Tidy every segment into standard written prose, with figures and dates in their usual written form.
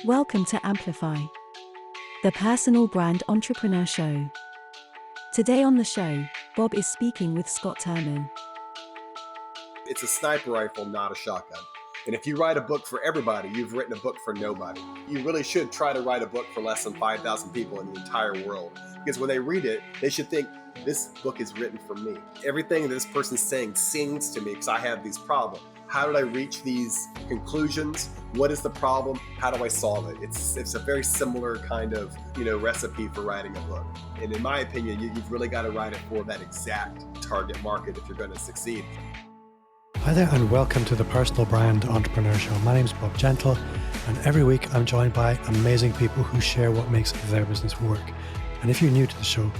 Welcome to Amplify, the personal brand entrepreneur show. Today on the show, Bob is speaking with Scott Turman. It's a sniper rifle, not a shotgun. And if you write a book for everybody, you've written a book for nobody. You really should try to write a book for less than 5,000 people in the entire world. Because when they read it, they should think, this book is written for me. Everything that this person's saying sings to me because I have these problems. How did I reach these conclusions? What is the problem? How do I solve it? It's a very similar kind of recipe for writing a book. And in my opinion, you've really got to write it for that exact target market if you're going to succeed. Hi there and welcome to the Personal Brand Entrepreneur Show. My name is Bob Gentle and every week I'm joined by amazing people who share what makes their business work. And if you're new to the show,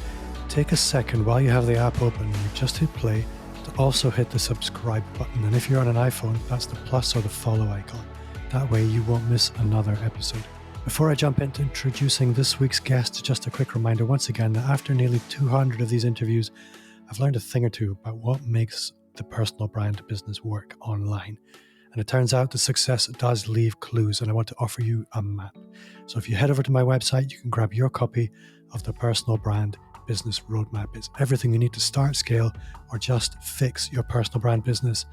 take a second while you have the app open and you just hit play to also hit the subscribe button. And if you're on an iPhone, that's the plus or the follow icon. That way you won't miss another episode. Before I jump into introducing this week's guest, just a quick reminder once again that after nearly 200 of these interviews, I've learned a thing or two about what makes the personal brand business work online. And it turns out the success does leave clues, and I want to offer you a map. So if you head over to my website, you can grab your copy of the Personal Brand Business Roadmap. It's everything you need to start, scale, or just fix your personal brand business,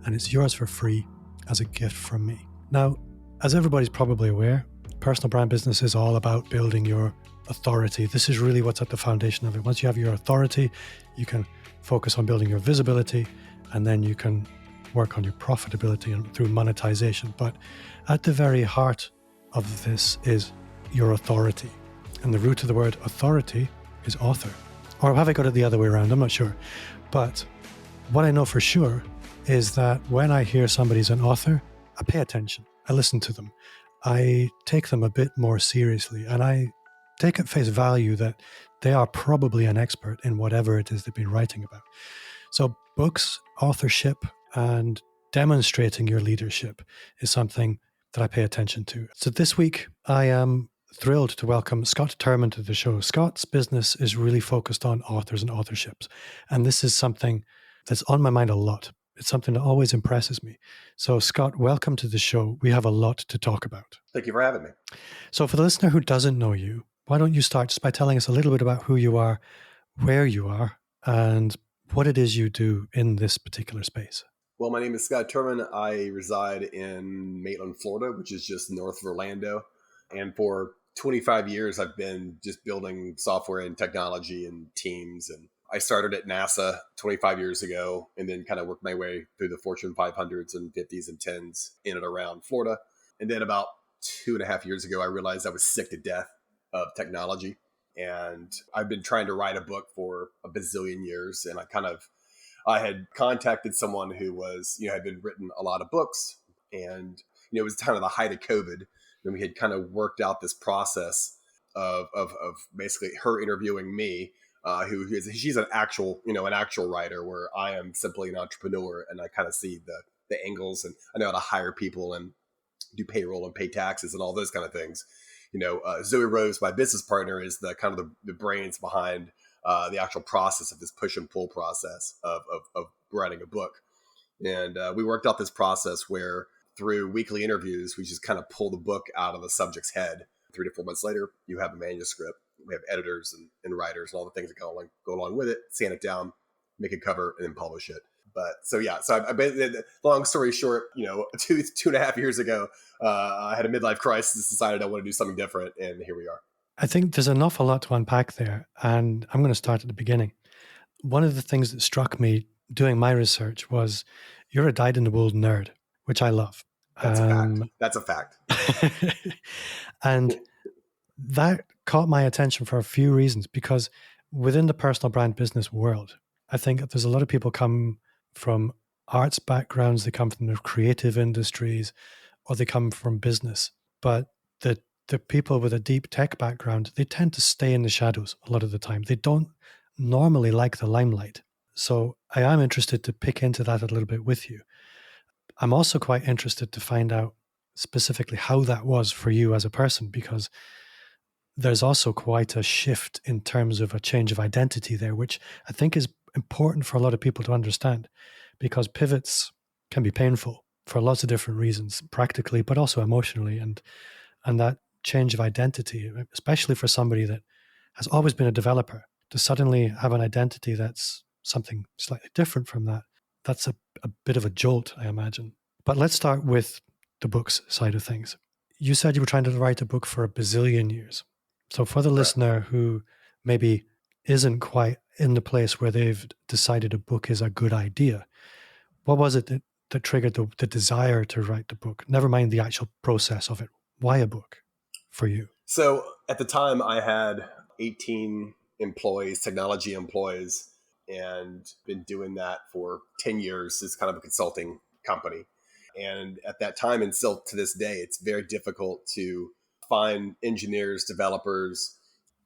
and it's yours for free as a gift from me. Now, as everybody's probably aware, personal brand business is all about building your authority. This is really what's at the foundation of it. Once you have your authority, you can focus on building your visibility, and then you can work on your profitability and through monetization. But at the very heart of this is your authority. And the root of the word authority is author. Or have I got it the other way around? I'm not sure. But what I know for sure is that when I hear somebody's an author, I pay attention. I listen to them. I take them a bit more seriously. And I take at face value that they are probably an expert in whatever it is they've been writing about. So books, authorship, and demonstrating your leadership is something that I pay attention to. So this week, I am thrilled to welcome Scott Turman to the show. Scott's business is really focused on authors and authorships. And this is something that's on my mind a lot. It's something that always impresses me. So Scott, welcome to the show. We have a lot to talk about. Thank you for having me. So for the listener who doesn't know you, why don't you start just by telling us a little bit about who you are, where you are, and what it is you do in this particular space. Well, my name is Scott Turman. I reside in Maitland, Florida, which is just north of Orlando. And for 25 years, I've been just building software and technology and teams. And I started at NASA 25 years ago and then kind of worked my way through the Fortune 500s and 50s and 10s in and around Florida. And then about 2.5 years ago, I realized I was sick to death of technology. And I've been trying to write a book for a bazillion years. And I had contacted someone who was, had been written a lot of books. And, it was kind of the height of COVID. And we had kind of worked out this process of basically her interviewing me, she's an actual writer where I am simply an entrepreneur. And I kind of see the angles, and I know how to hire people and do payroll and pay taxes and all those kind of things. Zoe Rose, my business partner, is the kind of the brains behind the actual process of this push and pull process of writing a book. And we worked out this process where through weekly interviews, we just kind of pull the book out of the subject's head. 3 to 4 months later, you have a manuscript. We have editors and writers and all the things that go along with it, sand it down, make a cover, and then publish it. But so I long story short, 2.5 years ago, I had a midlife crisis, decided I want to do something different, and here we are. I think there's an awful lot to unpack there, and I'm going to start at the beginning. One of the things that struck me doing my research was you're a dyed-in-the-wool nerd, which I love. That's a fact. And that caught my attention for a few reasons, because within the personal brand business world, I think there's a lot of people come from arts backgrounds, they come from the creative industries, or they come from business. But the people with a deep tech background, they tend to stay in the shadows a lot of the time. They don't normally like the limelight. So I am interested to pick into that a little bit with you. I'm also quite interested to find out specifically how that was for you as a person, because there's also quite a shift in terms of a change of identity there, which I think is important for a lot of people to understand, because pivots can be painful for lots of different reasons, practically, but also emotionally. And that change of identity, especially for somebody that has always been a developer, to suddenly have an identity that's something slightly different from that. That's a bit of a jolt, I imagine. But let's start with the books side of things. You said you were trying to write a book for a bazillion years. So for the listener who maybe isn't quite in the place where they've decided a book is a good idea, what was it that triggered the desire to write the book? Never mind the actual process of it. Why a book for you? So at the time, I had 18 employees, technology employees, and been doing that for 10 years as kind of a consulting company. And at that time, and still to this day, it's very difficult to find engineers, developers,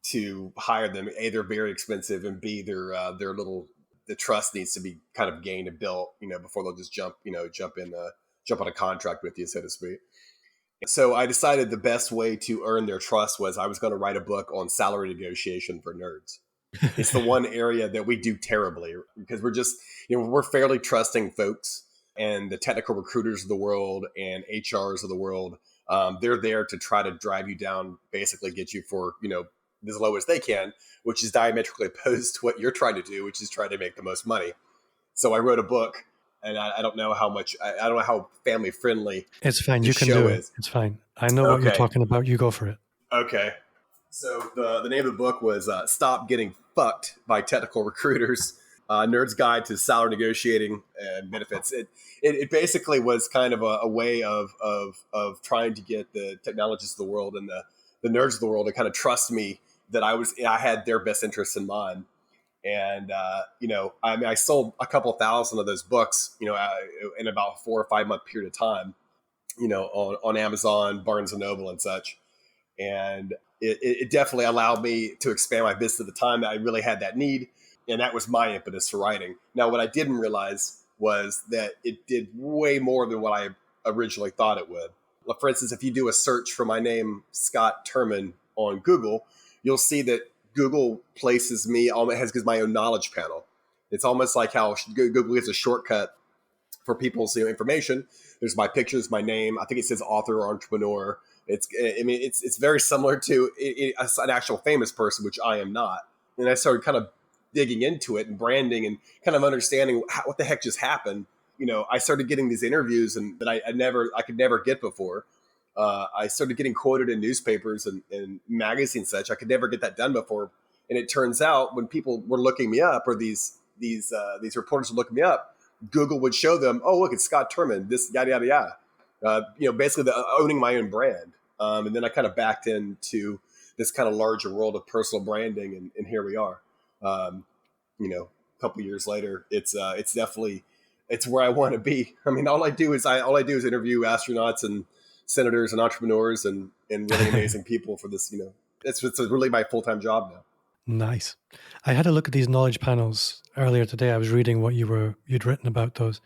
to hire them. A, they're very expensive, and B, they're little. The trust needs to be kind of gained and built, before they'll just jump on a contract with you, so to speak. So I decided the best way to earn their trust was I was going to write a book on salary negotiation for nerds. It's the one area that we do terribly because we're just, we're fairly trusting folks, and the technical recruiters of the world and HRs of the world, they're there to try to drive you down, basically get you for, as low as they can, which is diametrically opposed to what you're trying to do, which is try to make the most money. So I wrote a book, and I don't know how much, I don't know how family friendly it's fine. the You can show do is. it. It's fine. I know what you're talking about. You go for it. Okay. So the name of the book was Stop Getting Fucked by Technical Recruiters, Nerd's Guide to Salary Negotiating and Benefits. It basically was kind of a way of trying to get the technologists of the world and the nerds of the world to kind of trust me that I had their best interests in mind. And, I sold a couple thousand of those books, in about a 4 or 5 month period of time, on Amazon, Barnes and Noble and such. And it definitely allowed me to expand my business at the time that I really had that need. And that was my impetus for writing. Now, what I didn't realize was that it did way more than what I originally thought it would. For instance, if you do a search for my name, Scott Turman, on Google, you'll see that Google places me, has my own knowledge panel. It's almost like how Google gives a shortcut for people's information. There's my pictures, my name. I think it says author or entrepreneur. It's very similar to an actual famous person, which I am not. And I started kind of digging into it and branding and kind of understanding what the heck just happened. I started getting these interviews and that I could never get before. I started getting quoted in newspapers and magazines and such. I could never get that done before. And it turns out when people were looking me up, or these reporters were looking me up, Google would show them, oh, look, it's Scott Turman, this yada, yada, yada. Basically owning my own brand. And then I kind of backed into this kind of larger world of personal branding. And here we are. A couple years later, it's definitely, it's where I want to be. I mean, all I do is interview astronauts and senators and entrepreneurs and really amazing people for this, it's really my full-time job now. Nice. I had a look at these knowledge panels earlier today. I was reading what you'd written about those,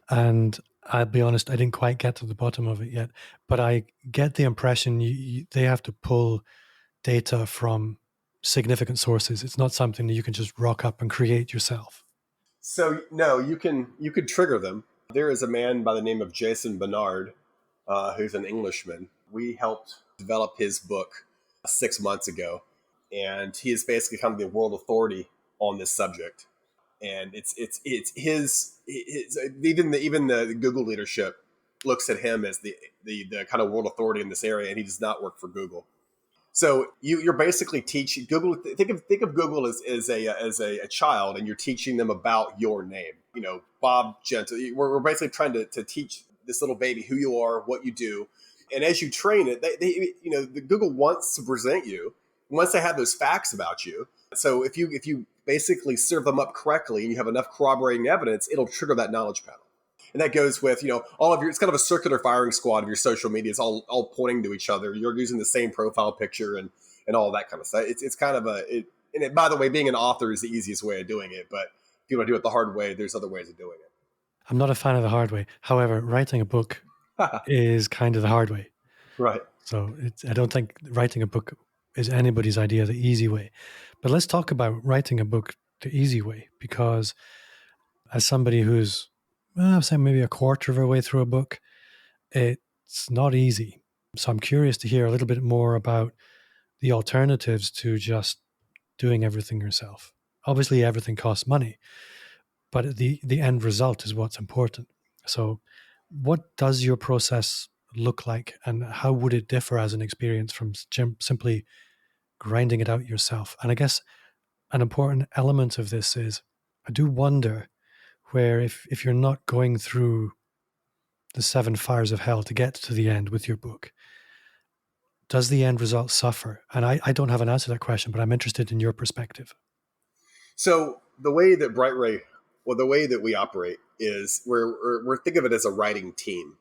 and I'll be honest, I didn't quite get to the bottom of it yet, but I get the impression they have to pull data from significant sources. It's not something that you can just rock up and create yourself. So no, you could trigger them. There is a man by the name of Jason Bernard, who's an Englishman. We helped develop his book 6 months ago, and he is basically kind of the world authority on this subject. And it's his even the Google leadership looks at him as the kind of world authority in this area, and he does not work for Google. So you're basically teaching Google. Think of Google as a child, and you're teaching them about your name. Bob Gentle. We're basically trying to teach this little baby who you are, what you do, and as you train it, the Google wants to present you once they have those facts about you. So if you basically serve them up correctly and you have enough corroborating evidence, it'll trigger that knowledge panel. And that goes with, all of your, it's kind of a circular firing squad of your social media. It's all pointing to each other. You're using the same profile picture and all that kind of stuff. It's kind of by the way, being an author is the easiest way of doing it. But if you want to do it the hard way, there's other ways of doing it. I'm not a fan of the hard way. However, writing a book is kind of the hard way. Right. So I don't think writing a book is anybody's idea, the easy way. But let's talk about writing a book the easy way, because as somebody who's, I'd say maybe a quarter of a way through a book, it's not easy. So I'm curious to hear a little bit more about the alternatives to just doing everything yourself. Obviously, everything costs money, but the end result is what's important. So, what does your process look like, and how would it differ as an experience from simply grinding it out yourself? And I guess an important element of this is I do wonder where if you're not going through the seven fires of hell to get to the end with your book, does the end result suffer? And I don't have an answer to that question, but I'm interested in your perspective. So the way that the way that we operate is we're think of it as a writing team.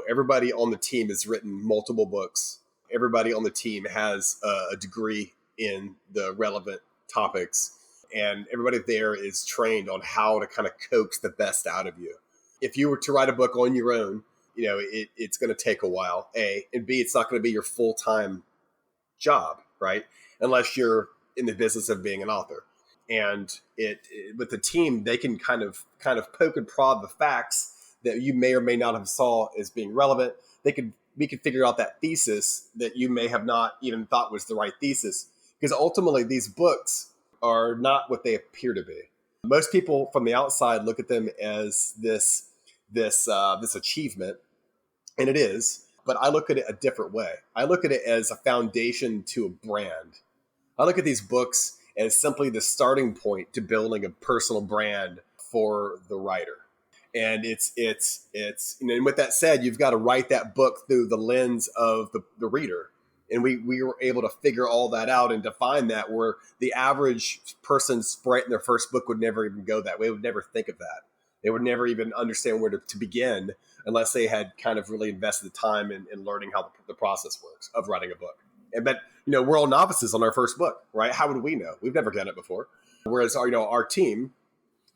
Everybody on the team has written multiple books. Everybody on the team has a degree in the relevant topics, and everybody there is trained on how to kind of coax the best out of you. If you were to write a book on your own, it's going to take a while. A and B, it's not going to be your full time job, right? Unless you're in the business of being an author. And with the team, they can kind of poke and prod the facts that you may or may not have saw as being relevant. We could figure out that thesis that you may have not even thought was the right thesis, because ultimately these books are not what they appear to be. Most people from the outside look at them as this achievement, and it is. But I look at it a different way. I look at it as a foundation to a brand. I look at these books as simply the starting point to building a personal brand for the writer. And and with that said, you've got to write that book through the lens of the reader. And we were able to figure all that out and define that, where the average person writing their first book would never even go that way. They would never think of that. They would never even understand where to begin unless they had kind of really invested the time in learning how the process works of writing a book. But we're all novices on our first book, right? How would we know? We've never done it before. Whereas our team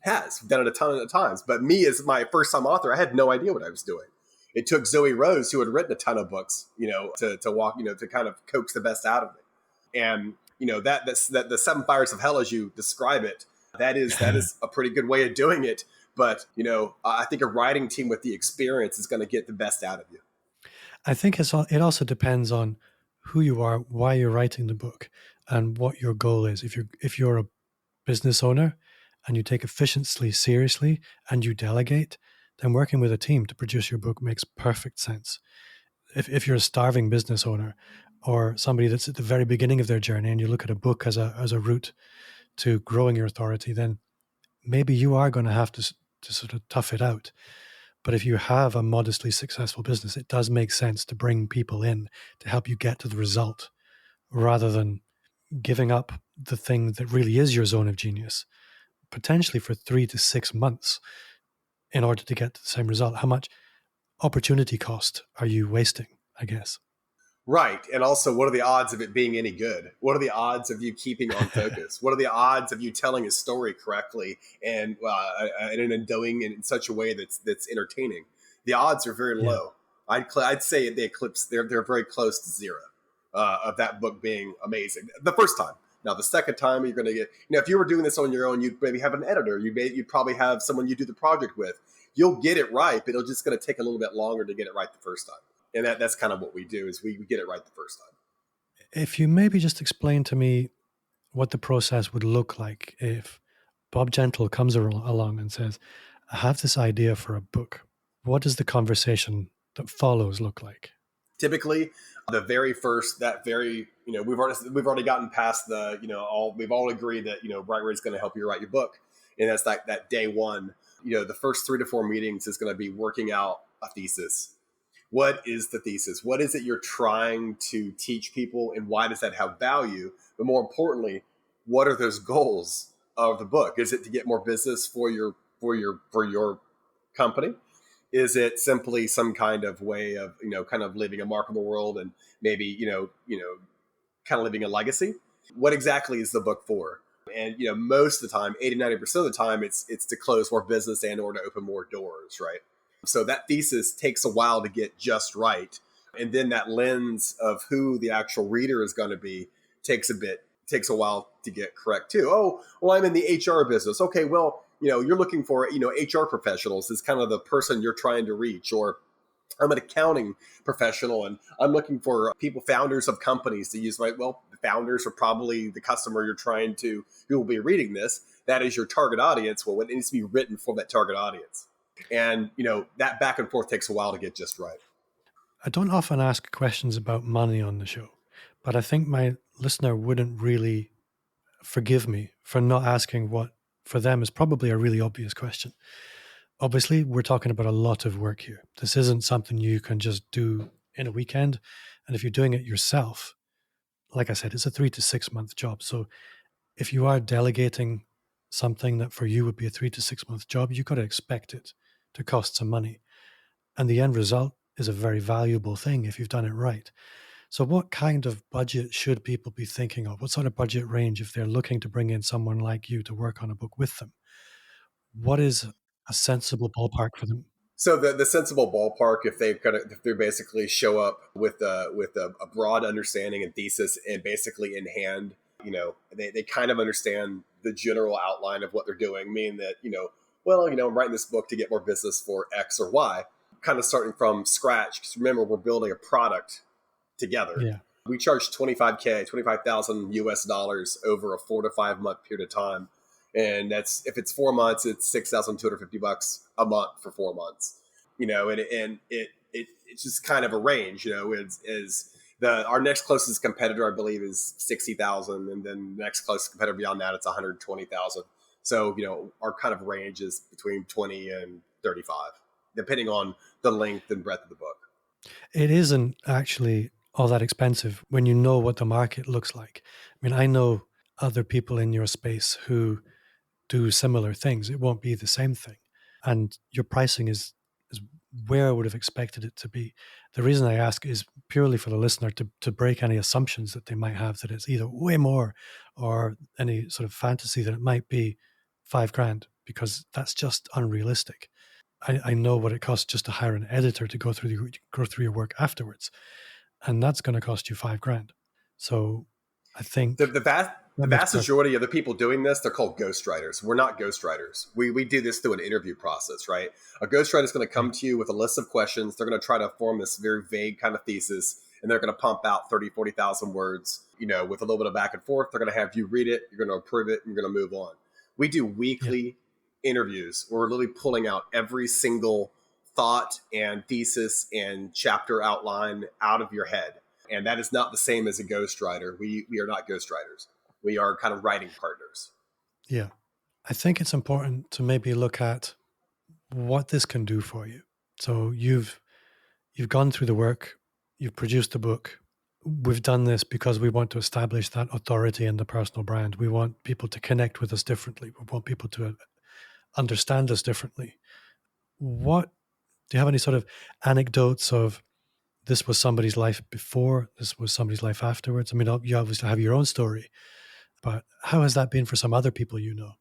has done it a ton of times. But me, as my first time author, I had no idea what I was doing. It took Zoe Rose, who had written a ton of books, to walk, to kind of coax the best out of me. And that the seven fires of hell, as you describe it, that is a pretty good way of doing it. But I think a writing team with the experience is going to get the best out of you. I think it also depends on who you are, why you're writing the book, and what your goal is. If you're a business owner and you take efficiency seriously and you delegate, then working with a team to produce your book makes perfect sense. If you're a starving business owner or somebody that's at the very beginning of their journey and you look at a book as a route to growing your authority, then maybe you are going to have to sort of tough it out. But if you have a modestly successful business, it does make sense to bring people in to help you get to the result rather than giving up the thing that really is your zone of genius, potentially for 3 to 6 months in order to get to the same result. How much opportunity cost are you wasting, I guess? Right. And also, what are the odds of it being any good? What are the odds of you keeping on focus? What are the odds of you telling a story correctly and doing it in such a way that's entertaining? The odds are very low. I'd say they're very close to zero of that book being amazing the first time. Now, the second time, you're going to get, if you were doing this on your own, you'd maybe have an editor. You'd probably have someone you do the project with. You'll get it right, but it's just going to take a little bit longer to get it right the first time. And that's kind of what we do, is we get it right the first time. If you maybe just explain to me what the process would look like if Bob Gentle comes along and says, I have this idea for a book. What does the conversation that follows look like? Typically, the very first, we've already gotten past we've all agreed that, Brightway is going to help you write your book. And that's like that day one, the first 3 to 4 meetings is going to be working out a thesis. What is the thesis? What is it you're trying to teach people, and why does that have value? But more importantly, what are those goals of the book? Is it to get more business for your company? Is it simply some kind of way of, kind of leaving a mark on the world and maybe, kind of leaving a legacy? What exactly is the book for? And, most of the time, 80-90% of the time, it's to close more business and or to open more doors, right? So that thesis takes a while to get just right. And then that lens of who the actual reader is going to be takes a while to get correct too. Oh, well, I'm in the HR business. Okay, well, you're looking for, HR professionals is kind of the person you're trying to reach. Or I'm an accounting professional and I'm looking for people, founders of companies to use. Right? Well, the founders are probably the customer you're trying to, who will be reading this. That is your target audience. Well, it needs to be written for that target audience. And, that back and forth takes a while to get just right. I don't often ask questions about money on the show, but I think my listener wouldn't really forgive me for not asking what for them is probably a really obvious question. Obviously, we're talking about a lot of work here. This isn't something you can just do in a weekend. And if you're doing it yourself, like I said, it's a 3 to 6 month job. So if you are delegating something that for you would be a 3 to 6 month job, you've got to expect it to cost some money. And the end result is a very valuable thing if you've done it right. So what kind of budget should people be thinking of? What sort of budget range if they're looking to bring in someone like you to work on a book with them? What is a sensible ballpark for them? So the sensible ballpark, if they basically show up with a broad understanding and thesis and basically in hand, they kind of understand the general outline of what they're doing, meaning that, I'm writing this book to get more business for X or Y, kind of starting from scratch. Because remember, we're building a product together. Yeah. We charge 25,000 US dollars over a 4 to 5 month period of time. And that's, if it's 4 months, it's $6,250 a month for 4 months, it's just kind of a range, our next closest competitor, I believe, is 60,000. And then the next closest competitor beyond that, it's 120,000. So, our kind of range is between 20 and 35, depending on the length and breadth of the book. It isn't actually all that expensive when you know what the market looks like. I mean, I know other people in your space who do similar things. It won't be the same thing. And your pricing is where I would have expected it to be. The reason I ask is purely for the listener to break any assumptions that they might have that it's either way more or any sort of fantasy that it might be $5,000, because that's just unrealistic. I know what it costs just to hire an editor to go through your work afterwards, and that's going to cost you $5,000. So I think the vast majority of the people doing this, they're called ghostwriters. We're not ghostwriters. We do this through an interview process, right? A ghostwriter is going to come to you with a list of questions. They're going to try to form this very vague kind of thesis, and they're going to pump out 30, 40,000 words, with a little bit of back and forth. They're going to have you read it. You're going to approve it, and you're going to move on. We do weekly interviews where we're literally pulling out every single thought and thesis and chapter outline out of your head. And that is not the same as a ghostwriter. We are not ghostwriters. We are kind of writing partners. Yeah. I think it's important to maybe look at what this can do for you. So you've gone through the work, you've produced the book. We've done this because we want to establish that authority in the personal brand. We want people to connect with us differently. We want people to understand us differently. Do you have any sort of anecdotes of this was somebody's life before, this was somebody's life afterwards? I mean, you obviously have your own story, but how has that been for some other people you know?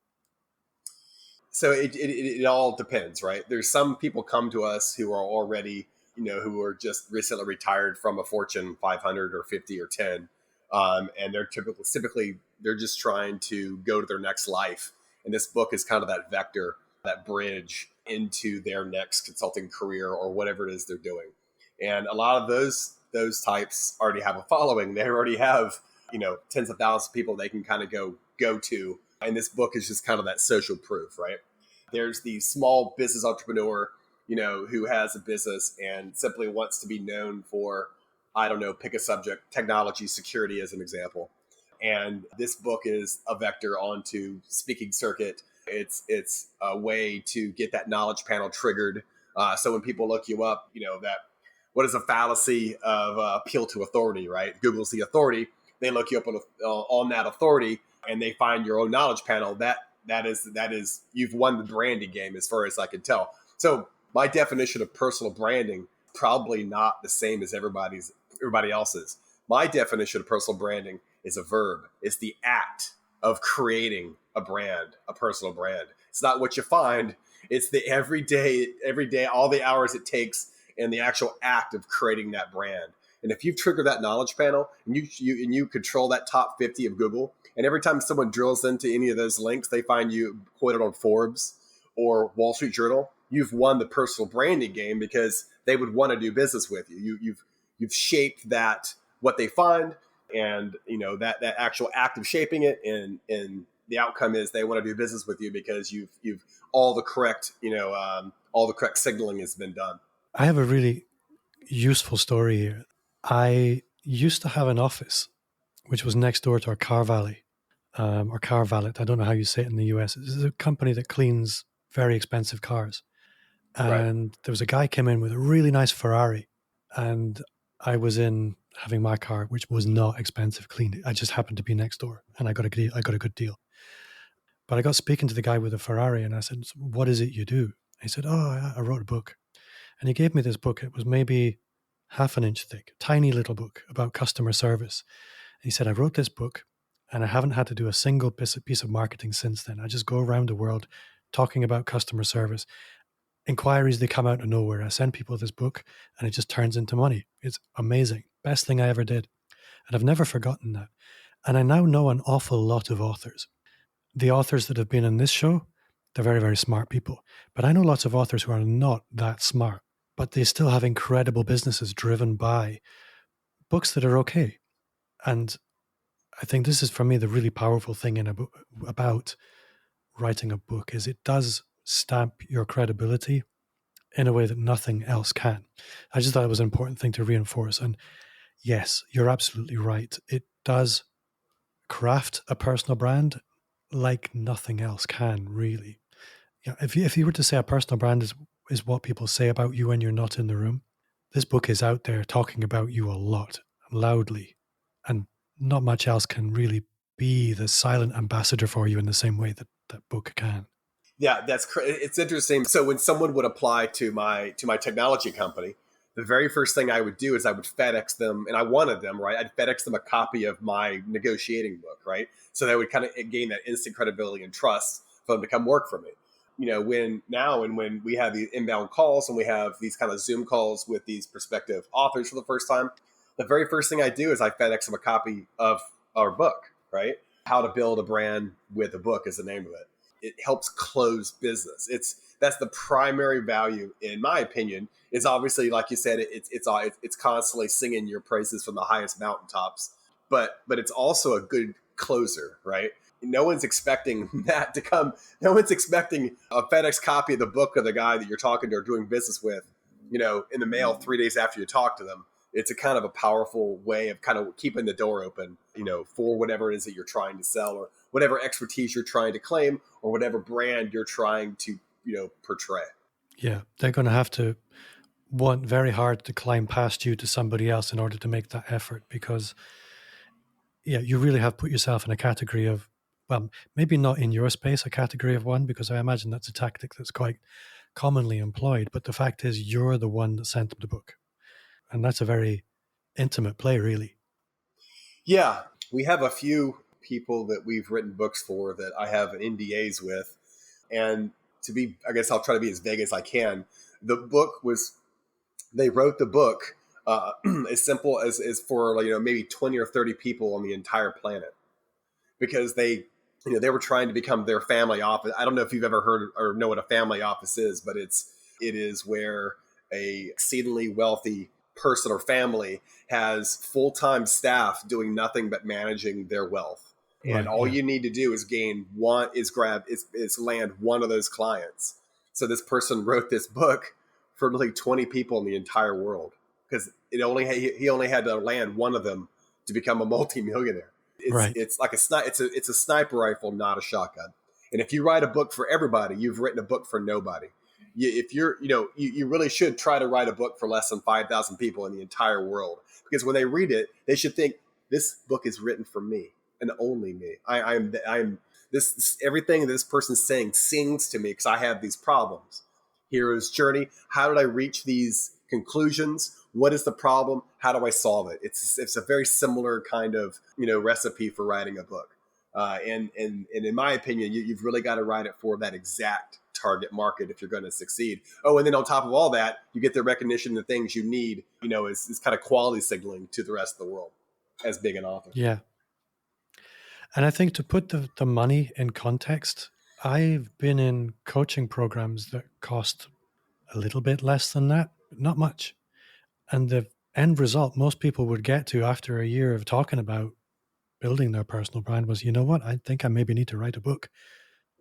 So it all depends, right? There's some people come to us who are already, who are just recently retired from a Fortune 500 or 50 or 10. And they're typically, they're just trying to go to their next life. And this book is kind of that vector, that bridge into their next consulting career or whatever it is they're doing. And a lot of those types already have a following. They already have, tens of thousands of people they can kind of go to. And this book is just kind of that social proof, right? There's the small business entrepreneur, who has a business and simply wants to be known for, I don't know, pick a subject, technology, security as an example. And this book is a vector onto speaking circuit. It's a way to get that knowledge panel triggered. So when people look you up, that what is a fallacy of appeal to authority, right? Google's the authority. They look you up on that authority and they find your own knowledge panel. That is you've won the branding game as far as I can tell. So my definition of personal branding probably not the same as everybody else's. My definition of personal branding is a verb. It's the act of creating a brand, a personal brand. It's not what you find. It's the every day, all the hours it takes and the actual act of creating that brand. And if you've triggered that knowledge panel and you control that top 50 of Google, and every time someone drills into any of those links, they find you quoted on Forbes or Wall Street Journal, you've won the personal branding game because they would want to do business with you. You've shaped that, what they find, and that actual act of shaping it, and the outcome is they want to do business with you because you've all the correct signaling has been done. I have a really useful story here. I used to have an office which was next door to our car valet, or car valet. I don't know how you say it in the US. It's a company that cleans very expensive cars. Right. And there was a guy came in with a really nice Ferrari, and I was in having my car, which was not expensive, cleaned. I just happened to be next door, and I got a good deal. But I got speaking to the guy with the Ferrari, and I said, "So what is it you do?" And he said, "Oh, I wrote a book." And he gave me this book. It was maybe half an inch thick, tiny little book about customer service. And he said, "I wrote this book, and I haven't had to do a single piece of marketing since then. I just go around the world talking about customer service. Inquiries, they come out of nowhere. I send people this book, and it just turns into money. It's amazing. Best thing I ever did." And I've never forgotten that. And I now know an awful lot of authors. The authors that have been in this show, they're very, very smart people. But I know lots of authors who are not that smart, but they still have incredible businesses driven by books that are okay. And I think this is, for me, the really powerful thing about writing a book is it does stamp your credibility in a way that nothing else can. I just thought it was an important thing to reinforce. And yes, you're absolutely right. It does craft a personal brand like nothing else can, really. Yeah, if you were to say a personal brand is what people say about you when you're not in the room, this book is out there talking about you a lot, loudly, and not much else can really be the silent ambassador for you in the same way that that book can. Yeah, it's interesting. So when someone would apply to my technology company, the very first thing I would do is I would FedEx them, and I wanted them, right? I'd FedEx them a copy of my negotiating book, right? So they would kind of gain that instant credibility and trust for them to come work for me. When we have these inbound calls and we have these kind of Zoom calls with these prospective authors for the first time, the very first thing I do is I FedEx them a copy of our book, right? How to Build a Brand with a Book is the name of it. It helps close business. That's the primary value, in my opinion. Is obviously, like you said, it's constantly singing your praises from the highest mountaintops, but it's also a good closer, right? No one's expecting that to come. No one's expecting a FedEx copy of the book of the guy that you're talking to or doing business with, in the mail 3 days after you talk to them. It's a kind of a powerful way of kind of keeping the door open, for whatever it is that you're trying to sell or whatever expertise you're trying to claim or whatever brand you're trying to, portray. Yeah, they're going to have to want very hard to climb past you to somebody else in order to make that effort because, yeah, you really have put yourself in a category of, well, maybe not in your space, a category of one, because I imagine that's a tactic that's quite commonly employed. But the fact is, you're the one that sent them the book. And that's a very intimate play, really. Yeah, we have a few people that we've written books for that I have NDAs with. And I guess I'll try to be as vague as I can. They wrote the book as simple as for maybe 20 or 30 people on the entire planet because they were trying to become their family office. I don't know if you've ever heard or know what a family office is, but it is where a exceedingly wealthy person or family has full-time staff doing nothing but managing their wealth. And all you need to do is land one of those clients. So this person wrote this book for like 20 people in the entire world because he only had to land one of them to become a multimillionaire. It's like it's a sniper rifle, not a shotgun. And if you write a book for everybody, you've written a book for nobody. You really should try to write a book for less than 5,000 people in the entire world because when they read it, they should think this book is written for me and only me. I'm this everything this person's saying sings to me because I have these problems. Hero's journey. How did I reach these conclusions? What is the problem? How do I solve it? It's a very similar kind of recipe for writing a book. And in my opinion, you've really got to write it for that exact target market if you're going to succeed. Oh, and then on top of all that, you get the recognition, the things you need, is kind of quality signaling to the rest of the world as being an author. Yeah. And I think to put the money in context, I've been in coaching programs that cost a little bit less than that. not much. And the end result most people would get to after a year of talking about building their personal brand was, you know what, I think I maybe need to write a book.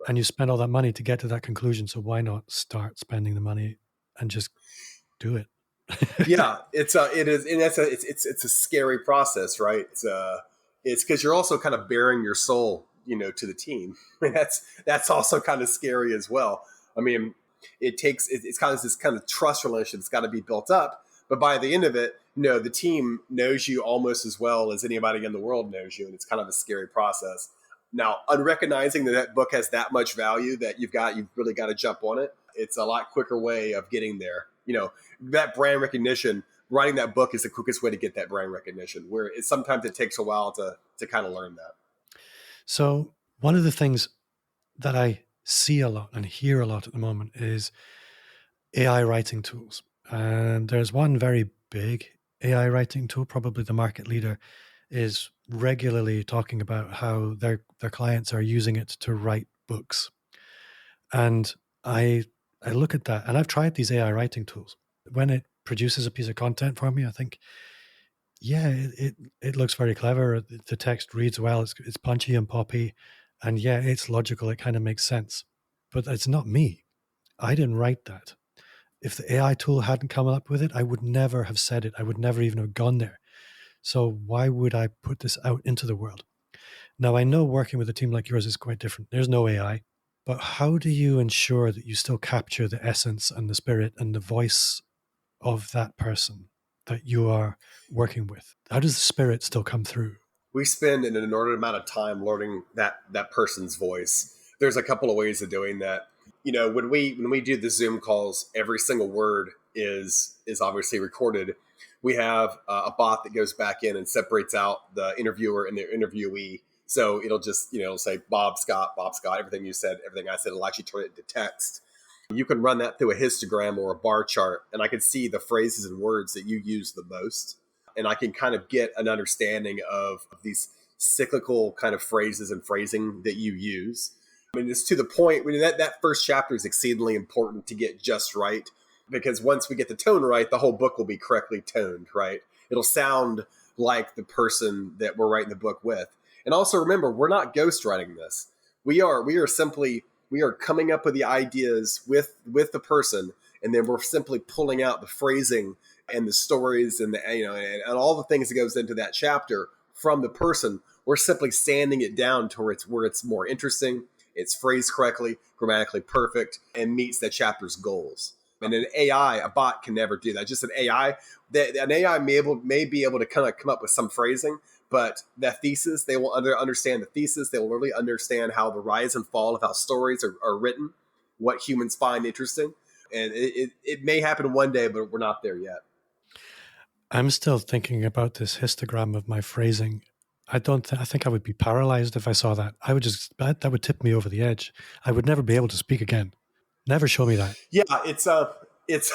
And you spend all that money to get to that conclusion. So why not start spending the money and just do it? Yeah, it is, and it's a scary process, right? It's because you're also kind of bearing your soul, to the team. That's also kind of scary as well. I mean, it's kind of this kind of trust relationship that's got to be built up. But by the end of it, the team knows you almost as well as anybody in the world knows you, and it's kind of a scary process. Now, unrecognizing that book has that much value that you've really got to jump on it. It's a lot quicker way of getting there. That brand recognition, writing that book is the quickest way to get that brand recognition, where sometimes it takes a while to kind of learn that. So one of the things that I see a lot and hear a lot at the moment is AI writing tools. And there's one very big AI writing tool, probably the market leader, is regularly talking about how their clients are using it to write books. And I look at that, and I've tried these AI writing tools. When it produces a piece of content for me, I think, yeah, it looks very clever. The text reads well. It's punchy and poppy, and yeah, it's logical. It kind of makes sense. But it's not me. I didn't write that. If the AI tool hadn't come up with it, I would never have said it. I would never even have gone there. So why would I put this out into the world? Now, I know working with a team like yours is quite different. There's no AI, but how do you ensure that you still capture the essence and the spirit and the voice of that person that you are working with? How does the spirit still come through? We spend an inordinate amount of time learning that person's voice. There's a couple of ways of doing that. When we do the Zoom calls, every single word is obviously recorded. We have a bot that goes back in and separates out the interviewer and the interviewee. So it'll just, it'll say Bob Scott, everything you said, everything I said, it'll actually turn it into text. You can run that through a histogram or a bar chart, and I can see the phrases and words that you use the most. And I can kind of get an understanding of these cyclical kind of phrases and phrasing that you use. I mean, it's to the point when that first chapter is exceedingly important to get just right, because once we get the tone right, the whole book will be correctly toned, right? It'll sound like the person that we're writing the book with. And also remember, we're not ghostwriting this. We are coming up with the ideas with the person, and then we're simply pulling out the phrasing and the stories and and all the things that goes into that chapter from the person. We're simply sanding it down to where it's more interesting, it's phrased correctly, grammatically perfect, and meets that chapter's goals. And a bot can never do that. Just an AI may be able to kind of come up with some phrasing, but that thesis, they will understand the thesis. They will really understand how the rise and fall of how stories are written, what humans find interesting. And it may happen one day, but we're not there yet. I'm still thinking about this histogram of my phrasing. I think I would be paralyzed if I saw that. That would tip me over the edge. I would never be able to speak again. Never show me that. Yeah, it's and that's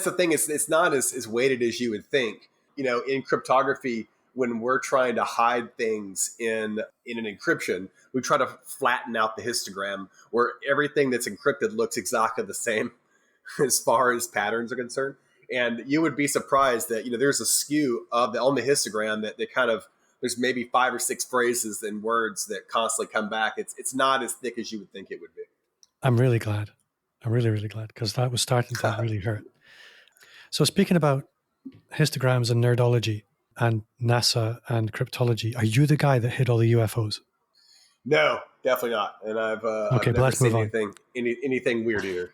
the thing. It's not as weighted as you would think. In cryptography, when we're trying to hide things in an encryption, we try to flatten out the histogram where everything that's encrypted looks exactly the same as far as patterns are concerned. And you would be surprised that there's a skew on the histogram that kind of, there's maybe 5 or 6 phrases and words that constantly come back. It's not as thick as you would think it would be. I'm really glad. I'm really, really glad, because that was starting to really hurt. So speaking about histograms and nerdology and NASA and cryptology, are you the guy that hit all the UFOs? No, definitely not. And I've never seen anything weird either.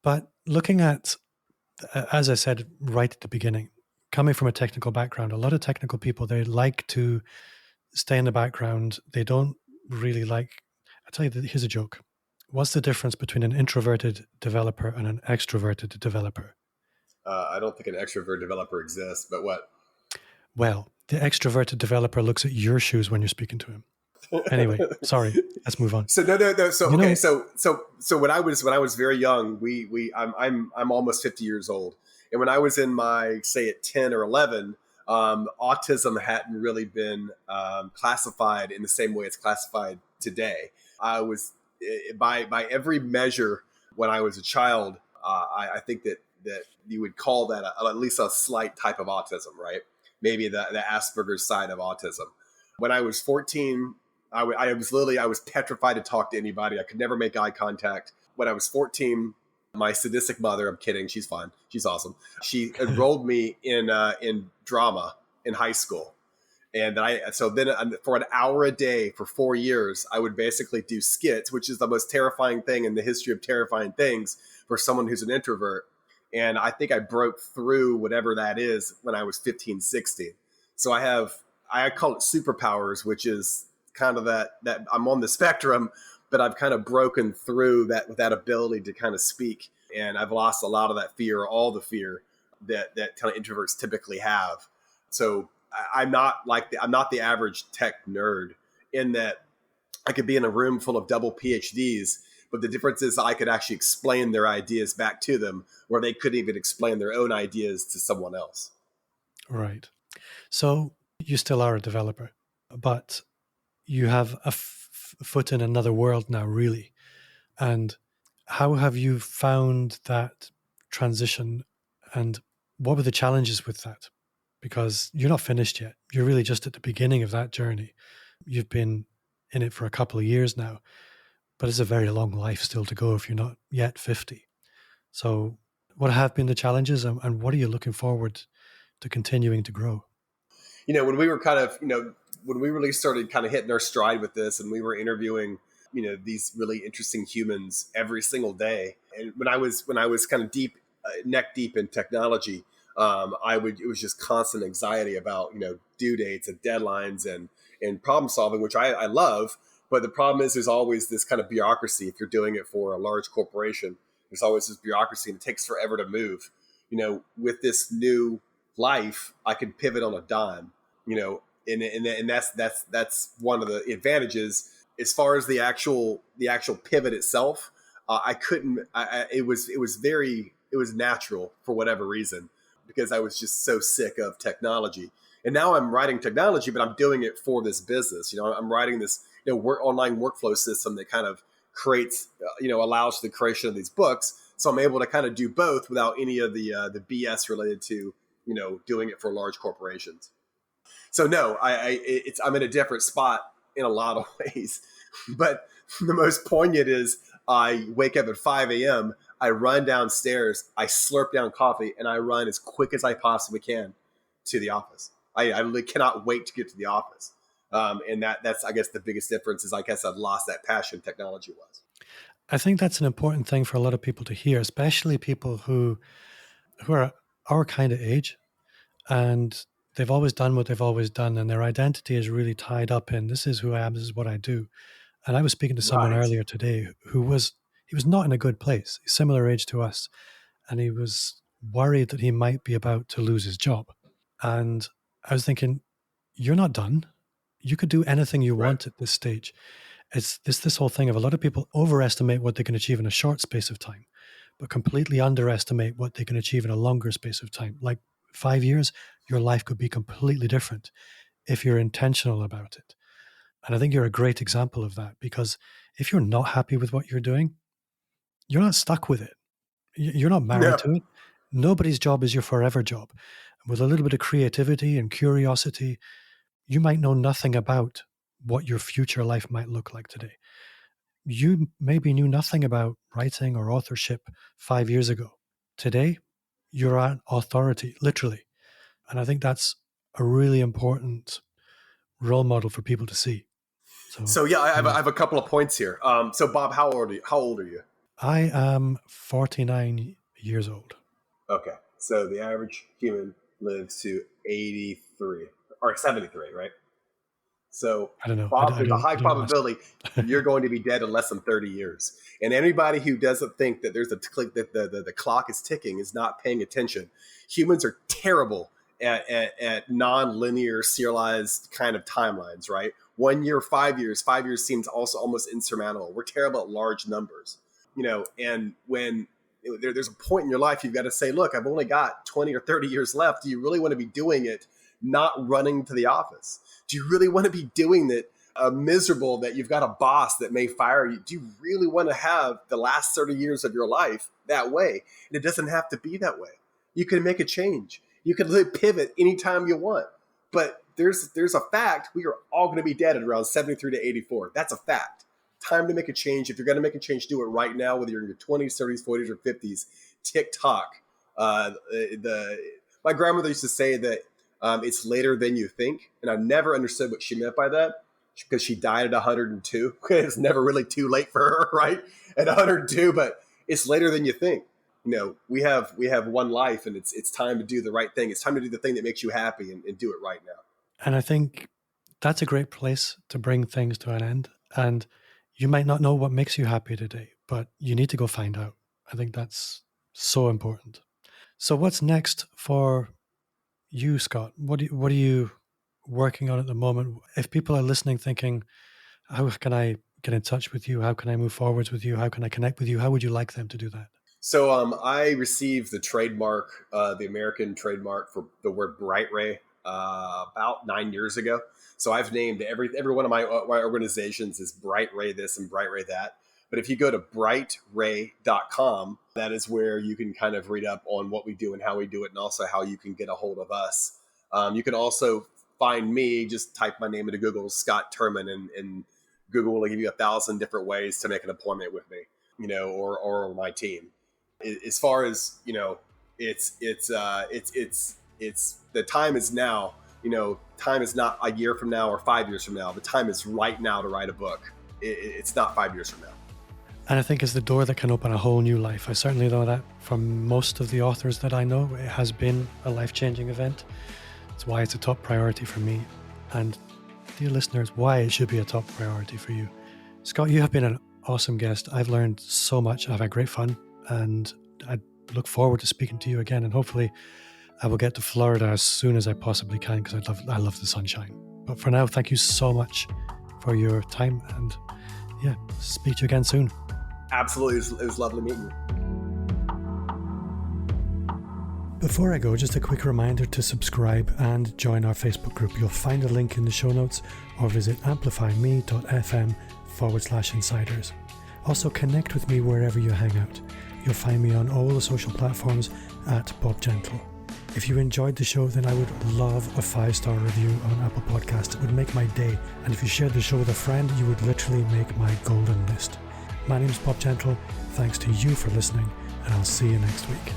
But looking at, as I said right at the beginning, coming from a technical background, a lot of technical people, they like to stay in the background. They don't really like, I'll tell you, here's a joke. What's the difference between an introverted developer and an extroverted developer? I don't think an extrovert developer exists, but what? Well, the extroverted developer looks at your shoes when you're speaking to him. Anyway, sorry. Let's move on. So no. So when I was very young, I'm almost 50 years old, and when I was in my, say, at 10 or 11, autism hadn't really been classified in the same way it's classified today. I was by every measure when I was a child, I think that you would call that at least a slight type of autism, right? Maybe the Asperger's side of autism. When I was 14, I was petrified to talk to anybody. I could never make eye contact. When I was 14, my sadistic mother, I'm kidding, she's fine, she's awesome. She enrolled me in drama in high school. And so then for an hour a day for 4 years, I would basically do skits, which is the most terrifying thing in the history of terrifying things for someone who's an introvert. And I think I broke through whatever that is when I was 15, 16. So I call it superpowers, which is kind of that I'm on the spectrum, but I've kind of broken through that ability to kind of speak. And I've lost a lot of that fear, all the fear that kind of introverts typically have. So I'm not the average tech nerd in that I could be in a room full of double PhDs, but the difference is I could actually explain their ideas back to them where they couldn't even explain their own ideas to someone else. Right. So you still are a developer, but you have a foot in another world now, really. And how have you found that transition, and what were the challenges with that? Because you're not finished yet. You're really just at the beginning of that journey. You've been in it for a couple of years now, but it's a very long life still to go if you're not yet 50. So what have been the challenges, and what are you looking forward to continuing to grow? When we were when we really started kind of hitting our stride with this, and we were interviewing, these really interesting humans every single day. And when I was kind of neck deep in technology, it was just constant anxiety about, due dates and deadlines and problem solving, which I love. But the problem is there's always this kind of bureaucracy. If you're doing it for a large corporation, there's always this bureaucracy, and it takes forever to move. With this new life, I can pivot on a dime, and that's one of the advantages. As far as the actual pivot itself, I couldn't. It was natural for whatever reason, because I was just so sick of technology. And now I'm writing technology, but I'm doing it for this business. I'm writing this online workflow system that kind of creates, allows for the creation of these books. So I'm able to kind of do both without any of the BS related to doing it for large corporations. So no, I'm in a different spot in a lot of ways. But the most poignant is I wake up at 5 a.m., I run downstairs, I slurp down coffee, and I run as quick as I possibly can to the office. I really cannot wait to get to the office. And that's, I guess, the biggest difference is, I guess, I've lost that passion technology was. I think that's an important thing for a lot of people to hear, especially people who are our kind of age, and they've always done what they've always done, and their identity is really tied up in, this is who I am, this is what I do. And I was speaking to someone earlier today he was not in a good place, similar age to us, and he was worried that he might be about to lose his job. And I was thinking, you're not done. You could do anything you want at this stage. It's this whole thing of a lot of people overestimate what they can achieve in a short space of time, but completely underestimate what they can achieve in a longer space of time. Like 5 years, your life could be completely different if you're intentional about it. And I think you're a great example of that, because if you're not happy with what you're doing, you're not stuck with it. You're not married to it. Nobody's job is your forever job. With a little bit of creativity and curiosity, you might know nothing about what your future life might look like today. You maybe knew nothing about writing or authorship 5 years ago. Today, you're an authority, literally. And I think that's a really important role model for people to see. So yeah, I have a couple of points here. So Bob, how old are you? I am 49 years old. Okay. So the average human lives to 83 or 73, right? So I don't know. Bob, there's a high probability you're going to be dead in less than 30 years. And anybody who doesn't think that there's the clock is ticking is not paying attention. Humans are terrible at non-linear serialized kind of timelines, right? 1 year, 5 years. 5 years seems also almost insurmountable. We're terrible at large numbers, and when there's a point in your life, you've got to say, look, I've only got 20 or 30 years left. Do you really want to be doing it not running to the office? Do you really want to be doing that miserable that you've got a boss that may fire you. Do you really want to have the last 30 years of your life that way? And it doesn't have to be that way. You can make a change. You can pivot anytime you want. But there's a fact. We are all going to be dead at around 73 to 84. That's a fact. Time to make a change. If you're going to make a change, do it right now, whether you're in your 20s, 30s, 40s, or 50s. TikTok. My grandmother used to say that it's later than you think. And I never understood what she meant by that, because she died at 102. It's never really too late for her, right? At 102, but it's later than you think. We have one life, and it's time to do the right thing. It's time to do the thing that makes you happy and do it right now. And I think that's a great place to bring things to an end. And you might not know what makes you happy today, but you need to go find out. I think that's so important. So what's next for you, Scott? What are you working on at the moment? If people are listening thinking, how can I get in touch with you? How can I move forwards with you? How can I connect with you? How would you like them to do that? So I received the trademark, the American trademark for the word Bright Ray about 9 years ago. So I've named every one of my organizations is Bright Ray this and Bright Ray that. But if you go to brightray.com, that is where you can kind of read up on what we do and how we do it, and also how you can get a hold of us. You can also find me, just type my name into Google, Scott Turman, and Google will give you 1,000 different ways to make an appointment with me, or my team. As far as, it's the time is now. Time is not a year from now or 5 years from now. The time is right now to write a book. It's not 5 years from now. And I think it's the door that can open a whole new life. I certainly know that from most of the authors that I know. It has been a life-changing event. It's why it's a top priority for me. And dear listeners, why it should be a top priority for you. Scott, you have been an awesome guest. I've learned so much. I've had great fun. And I look forward to speaking to you again. And hopefully I will get to Florida as soon as I possibly can, because I love the sunshine. But for now, thank you so much for your time. And yeah, speak to you again soon. Absolutely. It was lovely meeting you. Before I go, just a quick reminder to subscribe and join our Facebook group. You'll find a link in the show notes, or visit amplifyme.fm/insiders. Also, connect with me wherever you hang out. You'll find me on all the social platforms at Bob Gentle. If you enjoyed the show, then I would love a 5-star review on Apple Podcasts. It would make my day. And if you shared the show with a friend, you would literally make my golden list. My name's Bob Gentle. Thanks to you for listening, and I'll see you next week.